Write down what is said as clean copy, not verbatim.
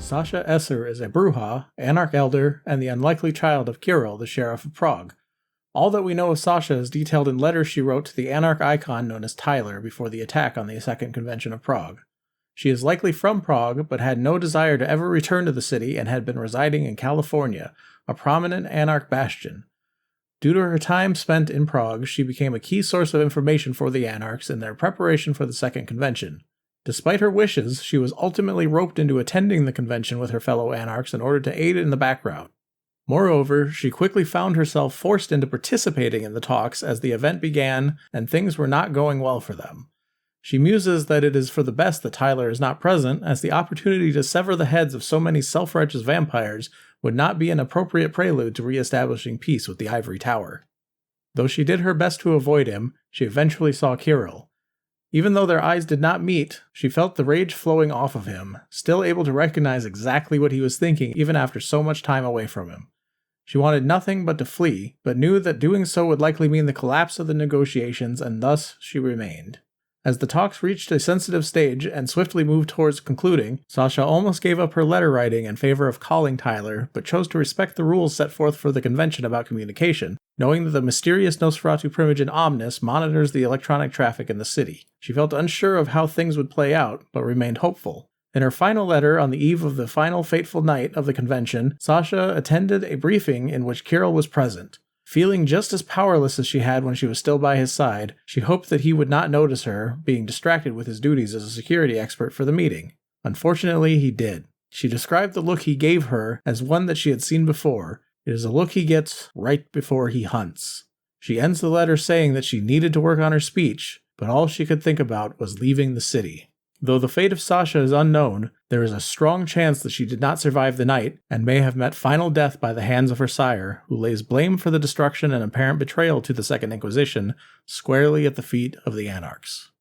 Sasha Esser is a Brujah, Anarch Elder, and the unlikely child of Kirill, the Sheriff of Prague. All that we know of Sasha is detailed in letters she wrote to the Anarch icon known as Tyler before the attack on the Second Convention of Prague. She is likely from Prague, but had no desire to ever return to the city and had been residing in California, a prominent Anarch bastion. Due to her time spent in Prague, she became a key source of information for the Anarchs in their preparation for the Second Convention. Despite her wishes, she was ultimately roped into attending the convention with her fellow Anarchs in order to aid in the background. Moreover, she quickly found herself forced into participating in the talks as the event began and things were not going well for them. She muses that it is for the best that Tyler is not present, as the opportunity to sever the heads of so many self-righteous vampires would not be an appropriate prelude to re-establishing peace with the Ivory Tower. Though she did her best to avoid him, she eventually saw Kirill. Even though their eyes did not meet, she felt the rage flowing off of him, still able to recognize exactly what he was thinking even after so much time away from him. She wanted nothing but to flee, but knew that doing so would likely mean the collapse of the negotiations, and thus she remained. As the talks reached a sensitive stage and swiftly moved towards concluding, Sasha almost gave up her letter writing in favor of calling Tyler, but chose to respect the rules set forth for the convention about communication, knowing that the mysterious Nosferatu primogen Omnis monitors the electronic traffic in the city. She felt unsure of how things would play out, but remained hopeful. In her final letter on the eve of the final fateful night of the convention, Sasha attended a briefing in which Kirill was present. Feeling just as powerless as she had when she was still by his side, she hoped that he would not notice her, being distracted with his duties as a security expert for the meeting. Unfortunately, he did. She described the look he gave her as one that she had seen before. It is a look he gets right before he hunts. She ends the letter saying that she needed to work on her speech, but all she could think about was leaving the city. Though the fate of Sasha is unknown, there is a strong chance that she did not survive the night and may have met final death by the hands of her sire, who lays blame for the destruction and apparent betrayal to the Second Inquisition squarely at the feet of the Anarchs.